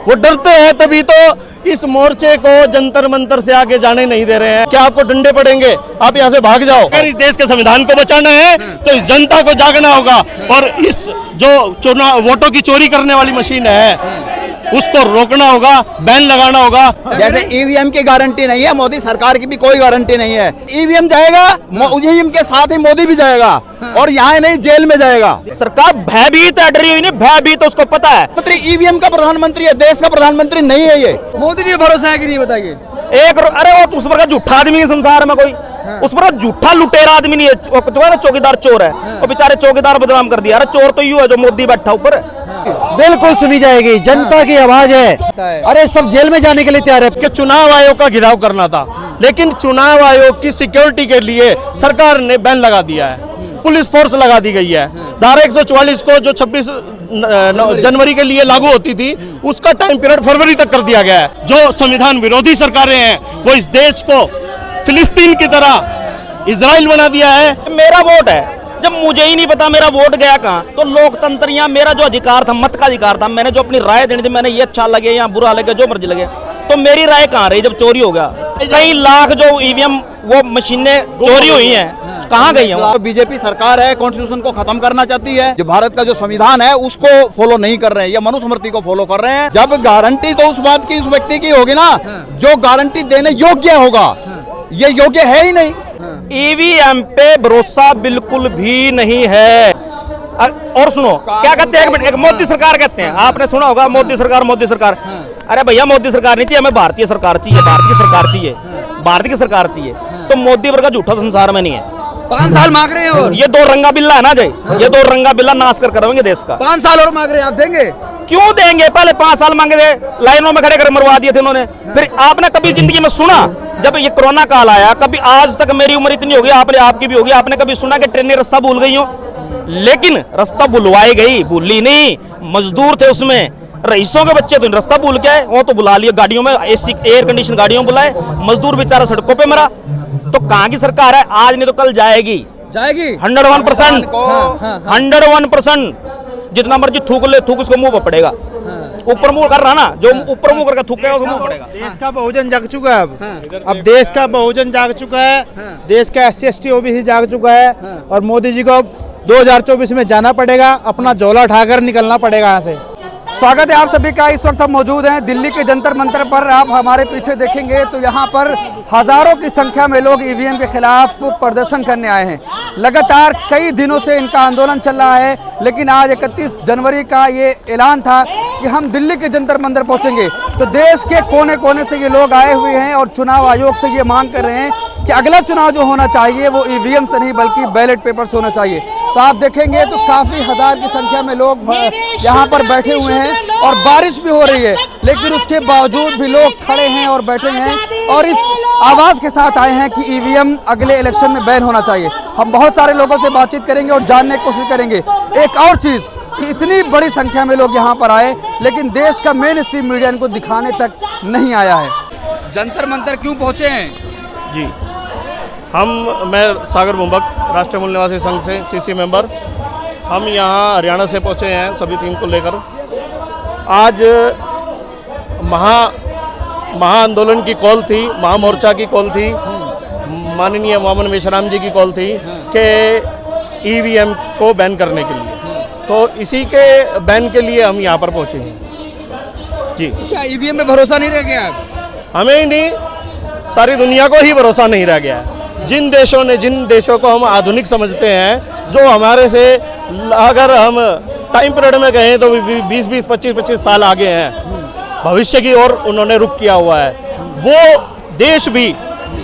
वो डरते हैं, तभी तो इस मोर्चे को जंतर मंतर से आगे जाने नहीं दे रहे हैं। क्या आपको डंडे पड़ेंगे? आप यहाँ से भाग जाओ। अगर इस देश के संविधान को बचाना है तो इस जनता को जागना होगा, और इस जो चुनाव वोटों की चोरी करने वाली मशीन है उसको रोकना होगा, बैन लगाना होगा। जैसे ईवीएम की गारंटी नहीं है, मोदी सरकार की भी कोई गारंटी नहीं है। ईवीएम जाएगा, ईवीएम के साथ ही मोदी भी जाएगा, और यहाँ नहीं जेल में जाएगा। सरकार भयभीत है, डरी हुई नहीं, भयभीत, उसको पता है। ईवीएम का प्रधानमंत्री है, देश का प्रधानमंत्री नहीं है ये। मोदी जी भरोसा है कि नहीं बताइए? अरे वो उस पर झूठा आदमी है संसार में कोई, उस पर झूठा लुटेरा आदमी नहीं है, जो है ना चौकीदार चोर है, वो बेचारे चौकीदार बदनाम कर दिया। अरे चोर तो यूं है जो मोदी बैठा ऊपर है। बिल्कुल सुनी जाएगी, जनता की आवाज है। अरे सब जेल में जाने के लिए तैयार है। कि चुनाव आयोग का घिराव करना था, लेकिन चुनाव आयोग की सिक्योरिटी के लिए सरकार ने बैन लगा दिया है, पुलिस फोर्स लगा दी गई है। धारा 144 को जो 26 जनवरी के लिए लागू होती थी, उसका टाइम पीरियड फरवरी तक कर दिया गया है। जो संविधान विरोधी सरकारें हैं वो इस देश को फिलिस्तीन की तरह इजराइल बना दिया है। मेरा वोट है, जब मुझे ही नहीं पता मेरा वोट गया कहाँ, तो लोकतंत्र यहाँ मेरा जो अधिकार था, मत का अधिकार था, मैंने जो अपनी राय देनी थी, मैंने ये अच्छा लगे या बुरा लगे, जो मर्जी लगे, तो मेरी राय कहाँ रही जब चोरी हो गया? कई लाख जो ईवीएम वो मशीनें चोरी हुई हैं, कहाँ गई हैं? तो बीजेपी सरकार है, कॉन्स्टिट्यूशन को खत्म करना चाहती है। जो भारत का जो संविधान है उसको फॉलो नहीं कर रहे हैं, ये मनुस्मृति को फॉलो कर रहे हैं। जब गारंटी तो उस बात की उस व्यक्ति की होगी ना जो गारंटी देने योग्य होगा, ये योग्य है ही नहीं। ईवीएम पे भरोसा बिल्कुल भी नहीं है। और सुनो क्या कहते हैं, एक मोदी सरकार कहते हैं, आपने सुना होगा मोदी सरकार, मोदी सरकार। अरे भैया मोदी सरकार नहीं चाहिए, हमें भारतीय सरकार चाहिए, भारत की सरकार चाहिए, भारत की सरकार चाहिए। तो मोदी वर्ग का झूठा संसार में नहीं है। 5 साल मांग रहे हैं, और ये 2 रंगा बिल्ला है ना जय, ये 2 रंगा बिल्ला नाश कर करवाएंगे देश का। 5 साल और मांग रहे हैं, आप देंगे? क्यों देंगे? पहले 5 साल मांगे थे, लाइनों में खड़े कर मरवा दिए थे उन्होंने। फिर आपने कभी जिंदगी में सुना, जब ये कोरोना काल आया, कभी आज तक मेरी उम्र इतनी होगी, आपकी भी होगी, आपने कभी सुना कि ट्रेनें रास्ता भूल गई हो? लेकिन रास्ता बुलवाई गई, भूली नहीं। मजदूर थे उसमें, रईसों के बच्चे तो रास्ता भूल के आए, वो तो बुला लिए गाड़ियों में, एसी एयर कंडीशन गाड़ियों में बुलाए, मजदूर बेचारा सड़कों पे मरा। तो कहाँ की सरकार है? आज नहीं तो कल जाएगी, 101%, 101%। जितना मर्जी थूक ले, थूक उसको मुंह पर पड़ेगा। ऊपर मुंह कर रहा ना, जो ऊपर मुंह करके थूकेगा उसको मुंह पड़ेगा। देश का बहुजन जाग चुका है। अब देश का बहुजन जाग चुका है, देश का SC/ST OBC जाग चुका है, और मोदी जी को 2024 में जाना पड़ेगा, अपना झोला उठाकर निकलना पड़ेगा यहाँ से। स्वागत है आप सभी का। इस वक्त हम मौजूद हैं दिल्ली के जंतर मंतर पर। आप हमारे पीछे देखेंगे तो यहाँ पर हजारों की संख्या में लोग ईवीएम के खिलाफ प्रदर्शन करने आए हैं। लगातार कई दिनों से इनका आंदोलन चल रहा है, लेकिन आज 31 जनवरी का ये ऐलान था कि हम दिल्ली के जंतर मंतर पहुँचेंगे। तो देश के कोने कोने से ये लोग आए हुए हैं और चुनाव आयोग से ये मांग कर रहे हैं कि अगला चुनाव जो होना चाहिए वो ईवीएम से नहीं बल्कि बैलेट पेपर से होना चाहिए। तो आप देखेंगे तो काफ़ी हजार की संख्या में लोग यहाँ पर बैठे हुए हैं, और बारिश भी हो रही है, लेकिन उसके बावजूद भी लोग खड़े हैं और बैठे हैं, और इस आवाज़ के साथ आए हैं कि ईवीएम अगले इलेक्शन में बैन होना चाहिए। हम बहुत सारे लोगों से बातचीत करेंगे और जानने की कोशिश करेंगे। एक और चीज़ कि इतनी बड़ी संख्या में लोग यहाँ पर आए, लेकिन देश का मेन स्ट्रीम मीडिया इनको दिखाने तक नहीं आया है। जंतर मंतर क्यों पहुँचे हैं? जी, मैं सागर मुंबक, राष्ट्रीय मूल निवासी संघ से CC मेंबर। हम यहाँ हरियाणा से पहुँचे हैं सभी टीम को लेकर। आज महा आंदोलन की कॉल थी, महामोर्चा की कॉल थी, माननीय वामन मेश्राम जी की कॉल थी कि ईवीएम को बैन करने के लिए। तो इसी के बैन के लिए हम यहाँ पर पहुँचे हैं। जी, तो क्या ईवीएम में भरोसा नहीं रह गया? हमें ही नहीं, सारी दुनिया को ही भरोसा नहीं रह गया है। जिन देशों को हम आधुनिक समझते हैं, जो हमारे से अगर हम टाइम पीरियड में कहें तो 20-20, 25-25 साल आगे हैं, भविष्य की ओर उन्होंने रुख किया हुआ है। वो देश भी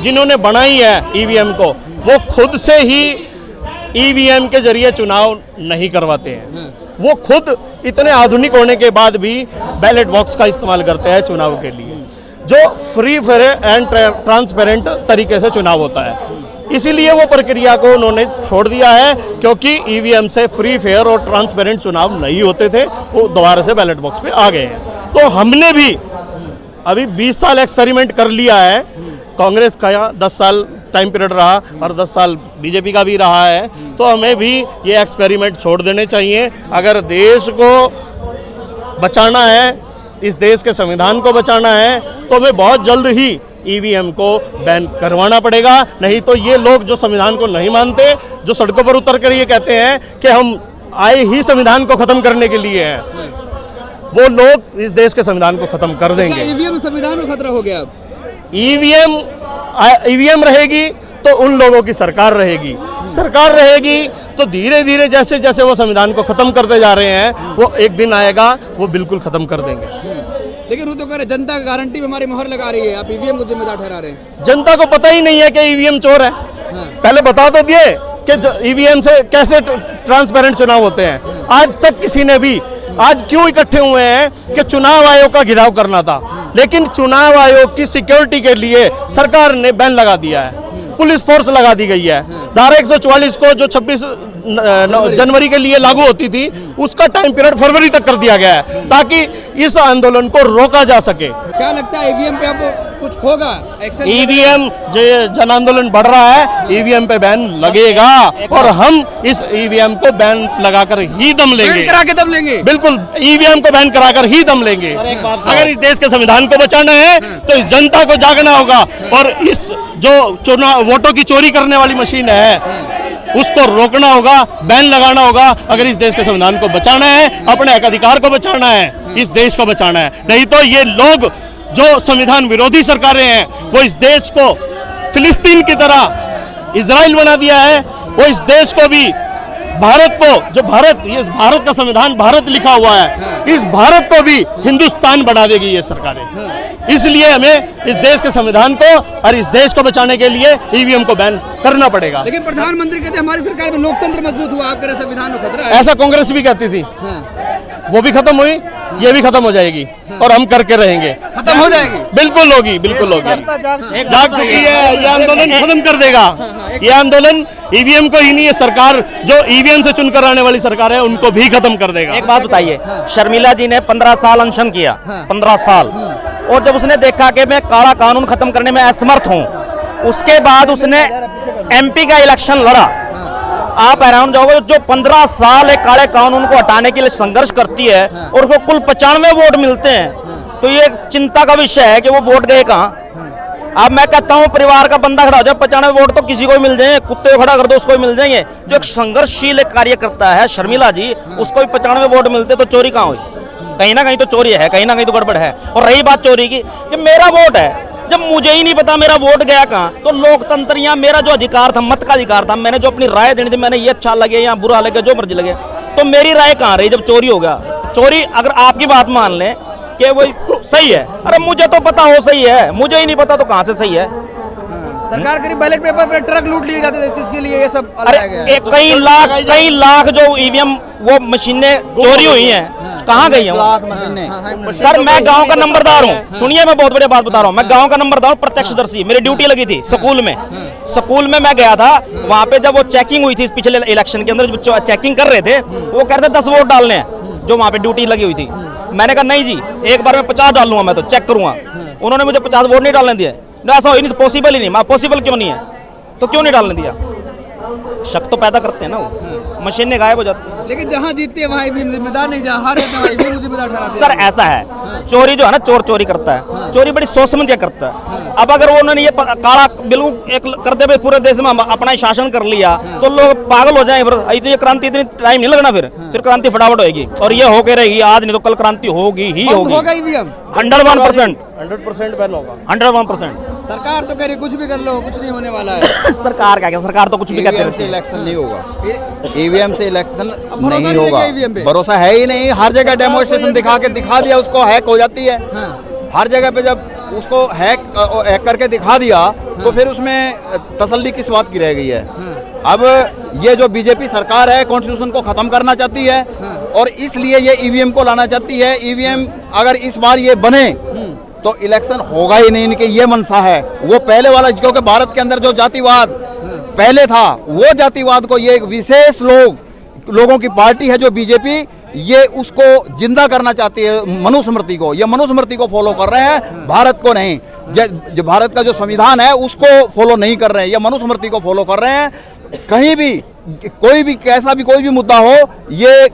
जिन्होंने बनाई है ईवीएम को, वो खुद से ही ईवीएम के जरिए चुनाव नहीं करवाते हैं। वो खुद इतने आधुनिक होने के बाद भी बैलेट बॉक्स का इस्तेमाल करते हैं चुनाव के लिए, जो फ्री फेयर एंड ट्रांसपेरेंट तरीके से चुनाव होता है। इसीलिए वो प्रक्रिया को उन्होंने छोड़ दिया है, क्योंकि ईवीएम से फ्री फेयर और ट्रांसपेरेंट चुनाव नहीं होते थे, वो दोबारा से बैलेट बॉक्स पे आ गए हैं। तो हमने भी अभी 20 साल एक्सपेरिमेंट कर लिया है। कांग्रेस का 10 साल टाइम पीरियड रहा और 10 साल बीजेपी का भी रहा है, तो हमें भी ये एक्सपेरिमेंट छोड़ देने चाहिए। अगर देश को बचाना है इस देश के संविधान को बचाना है तो हमें बहुत जल्द ही ईवीएम को बैन करवाना पड़ेगा। नहीं तो ये लोग जो संविधान को नहीं मानते, जो सड़कों पर उतर कर ये कहते हैं कि हम आए ही संविधान को खत्म करने के लिए हैं, वो लोग इस देश के संविधान को खत्म कर देंगे। ईवीएम संविधान को खतरा हो गया अब? ईवीएम रहेगी तो उन लोगों की सरकार रहेगी, सरकार रहेगी तो धीरे धीरे जैसे जैसे वो संविधान को खत्म करते जा रहे हैं, वो एक दिन आएगा वो बिल्कुल खत्म कर देंगे। लेकिन वो तो कह रहे जनता गारंटी में हमारी मोहर लगा रही है, आप ईवीएम को जिम्मेदार ठहरा रहे हैं। जनता को पता ही नहीं है कि ईवीएम चोर है। पहले बता तो दिए कि ईवीएम से कैसे ट्रांसपेरेंट चुनाव होते हैं। आज तक किसी ने भी, आज क्यों इकट्ठे हुए हैं कि चुनाव आयोग का घिराव करना था, लेकिन चुनाव आयोग की सिक्योरिटी के लिए सरकार ने बैन लगा दिया है, पुलिस फोर्स लगा दी गई है। धारा 144 को जो 26 जनवरी के लिए लागू होती थी, उसका टाइम पीरियड फरवरी तक कर दिया गया है ताकि इस आंदोलन को रोका जा सके। क्या लगता है ईवीएम पे अब कुछ होगा एक्शन? ईवीएम जो जन आंदोलन बढ़ रहा है, ईवीएम पे बैन लगेगा और हम इस ईवीएम को बैन लगाकर ही दम लेंगे, करा के दम लेंगे। बिल्कुल, ईवीएम को बैन कराकर ही दम लेंगे। अगर इस देश के संविधान को बचाना है तो इस जनता को जागना होगा और इस जो चुनाव वोटों की चोरी करने वाली मशीन है उसको रोकना होगा, बैन लगाना होगा। अगर इस देश के संविधान को बचाना है, अपने हक अधिकार को बचाना है, इस देश को बचाना है। नहीं तो ये लोग जो संविधान विरोधी सरकारें हैं, वो इस देश को फिलिस्तीन की तरह इजराइल बना दिया है। वो इस देश को भी, भारत को, जो भारत, ये भारत का संविधान भारत लिखा हुआ है, इस भारत को भी हिंदुस्तान बना देगी ये सरकारें। इसलिए हमें इस देश के संविधान को और इस देश को बचाने के लिए ईवीएम को बैन करना पड़ेगा। लेकिन प्रधानमंत्री कहते हैं हमारी सरकार में लोकतंत्र मजबूत हुआ, आप कह रहे संविधान को खतरा है। ऐसा कांग्रेस भी कहती थी, वो भी खत्म हुई, ये भी खत्म हो जाएगी और हम करके रहेंगे। खत्म हो जाएगी? बिल्कुल होगी, बिल्कुल होगी, जाग चुकी है। ये आंदोलन खत्म कर देगा। ये आंदोलन ईवीएम को ही नहीं, ये सरकार जो ईवीएम से चुनकर आने वाली सरकार है उनको भी खत्म कर देगा। एक बात बताइए, शर्मिला जी ने 15 साल अनशन किया, 15 साल, और जब उसने देखा कि मैं काला कानून खत्म करने में असमर्थ हूं, उसके बाद उसने एमपी का इलेक्शन लड़ा। आप हैरान जाओगे, जो 15 साल एक काले कानून को हटाने के लिए संघर्ष करती है और उसको कुल 95 वोट मिलते हैं, तो ये चिंता का विषय है कि वो वोट गए कहां। अब मैं कहता हूं परिवार का बंदा खड़ा हो जाए, 95 वोट तो किसी को मिल जाएंगे, कुत्ते को खड़ा कर दो उसको भी मिल जाएंगे। जो एक संघर्षशील कार्य करता है शर्मिला जी, उसको भी 95 वोट मिलते, तो चोरी कहां हुई? कहीं ना कहीं तो चोरी है, कहीं ना कहीं तो गड़बड़ है। और रही बात चोरी की, कि मेरा वोट है, जब मुझे ही नहीं पता मेरा वोट गया कहां, तो लोकतंत्र या मेरा जो अधिकार था, मत का अधिकार था, मैंने जो अपनी राय देनी थी, मैंने ये अच्छा लगे या बुरा लगे, जो मर्जी लगे, तो मेरी राय कहां रही जब चोरी हो गया? चोरी, अगर आपकी बात मान लें कि वो सही है, अरे मुझे तो पता हो सही है, मुझे ही नहीं पता तो कहां से सही है? सरकार करीब बैलेट पेपर पर ट्रक लूट लिए जाते थे, जिसके लिए ये सब अरे कई लाख जो ईवीएम वो मशीनें चोरी हुई हैं, कहाँ गई हैं? सर मैं गांव का नंबरदार हूँ, सुनिए मैं बहुत बड़ी बात बता रहा हूँ, मैं गांव का नंबरदार हूँ, प्रत्यक्षदर्शी, मेरी ड्यूटी लगी थी स्कूल में। स्कूल में मैं गया था, वहाँ पे जब वो चेकिंग हुई थी पिछले इलेक्शन के अंदर, जो चेकिंग कर रहे थे, वो कह रहे थे 10 वोट डालने हैं, जो वहाँ पे ड्यूटी लगी हुई थी। मैंने कहा नहीं जी, एक बार में 50 डाल लूंगा, मैं तो चेक करूंगा। उन्होंने मुझे 50 वोट नहीं डालने दिया। ऐसा हो नहीं, पॉसिबल ही नहीं। पॉसिबल क्यों नहीं है? तो क्यों नहीं डालने दिया? शक तो पैदा करते हैं ना, वो मशीनें गायब हो जाती है। लेकिन जहाँ जीतते हैं वहाँ ईवीएम जिम्मेदार नहीं, जहाँ हार जाते हैं वहाँ ईवीएम जिम्मेदार ठहराते हैं। सर ऐसा है, चोरी जो है ना, चोर चोरी करता है, चोरी बड़ी सोच समझ के करता है। अब अगर उन्होंने ये काला बिल्कुल एक करते हुए पूरे देश में अपना ही शासन कर लिया, तो लोग पागल हो जाए। फिर ये क्रांति इतनी टाइम नहीं लगना, फिर क्रांति फटाफट होगी और ये होके रहेगी, आज नहीं तो कल क्रांति होगी ही होगी। 100% 100% बैन होगा, 101%। सरकार तो कह रही कुछ भी कर लो, कुछ नहीं होने वाला है। सरकार क्या, सरकार तो कुछ भी कहते रहती है। इलेक्शन नहीं होगा, ईवीएम से इलेक्शन भरोसा नहीं नहीं होगा, है EVM पे। भरोसा है ही नहीं। हर जगह डेमोन्स्ट्रेशन दिखा दिया, उसको हैक हो जाती है। हर जगह पे जब उसको हैक करके दिखा दिया, तो फिर उसमें तसल्ली किस बात की रह गई है? अब ये जो बीजेपी सरकार है, कॉन्स्टिट्यूशन को खत्म करना चाहती है और इसलिए ये ईवीएम को लाना चाहती है। ईवीएम अगर इस बार ये बने तो इलेक्शन होगा ही नहीं, इनकी ये मंशा है। वो पहले वाला, क्योंकि भारत के अंदर जो जातिवाद पहले था, वो जातिवाद को ये विशेष लोगों की पार्टी है जो बीजेपी, ये उसको जिंदा करना चाहती है, मनुस्मृति को। ये मनुस्मृति को फॉलो कर रहे हैं, भारत को नहीं। जो भारत का जो संविधान है उसको फॉलो नहीं कर रहे हैं, ये मनुस्मृति को फॉलो कर रहे हैं। कहीं भी कोई भी मुद्दा हो, ये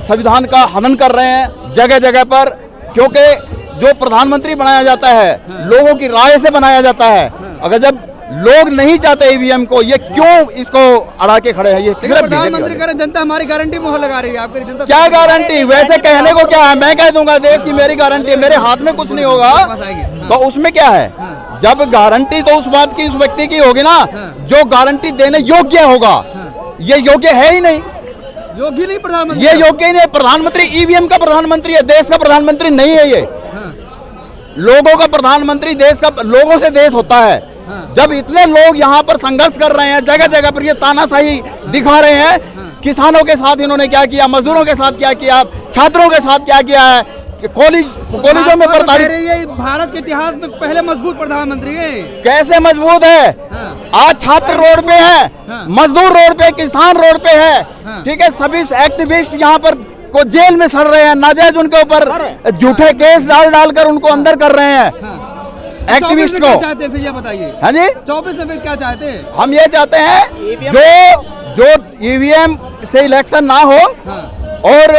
संविधान का हनन कर रहे हैं जगह जगह पर। क्योंकि जो प्रधानमंत्री बनाया जाता है लोगों की राय से बनाया जाता है। अगर जब लोग नहीं चाहते ईवीएम को, ये क्यों इसको अड़ा के खड़े हैं? ये सिर्फ प्रधानमंत्री बीजेपी कह रहे जनता हमारी गारंटी मोहर लगा रही है, आपकी जनता क्या गारंटी? वैसे कहने को क्या है, मैं कह दूंगा देश की मेरी गारंटी है, मेरे हाथ में कुछ नहीं होगा, तो उसमें क्या है? जब गारंटी तो उस बात की, उस व्यक्ति की होगी ना जो गारंटी देने योग्य होगा। ये योग्य है ही नहीं, योग्य नहीं प्रधानमंत्री, ये योग्य ही नहीं। प्रधानमंत्री ईवीएम का प्रधानमंत्री है, देश का प्रधानमंत्री नहीं है। ये लोगों का प्रधानमंत्री, देश का, लोगों से देश होता है। जब इतने लोग यहाँ पर संघर्ष कर रहे हैं, जगह जगह पर ये तानाशाही दिखा रहे हैं, किसानों के साथ इन्होंने क्या किया, मजदूरों के साथ क्या किया, छात्रों के साथ क्या किया है, कॉलेजों में प्रताड़ित। भारत के इतिहास में पहले मजबूत प्रधानमंत्री है। कैसे मजबूत है? आज छात्र रोड पे है, मजदूर रोड पे, किसान रोड पे है, ठीक है। सभी एक्टिविस्ट यहाँ पर को जेल में सड़ रहे हैं, नाजायज उनके ऊपर झूठे केस डाल कर उनको अंदर कर रहे हैं, एक्टिविस्ट को। क्या चाहते हैं फिर ये बताइए? हाँ जी, 24 में फिर क्या चाहते हैं? हम ये चाहते हैं जो ईवीएम से इलेक्शन ना हो और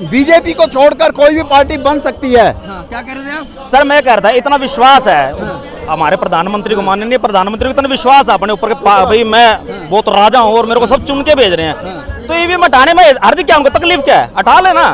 बीजेपी को छोड़कर कोई भी पार्टी बन सकती है। क्या कह रहे थे आप? सर मैं कह रहा था, इतना विश्वास है हमारे प्रधानमंत्री को, माननीय प्रधानमंत्री को इतना विश्वास है अपने ऊपर कि भाई मैं बहुत राजा हूँ और मेरे को सब चुन के भेज रहे हैं, तो ईवीएम हटाने में अर्ज क्या, उनको तकलीफ क्या है? हटा लेना।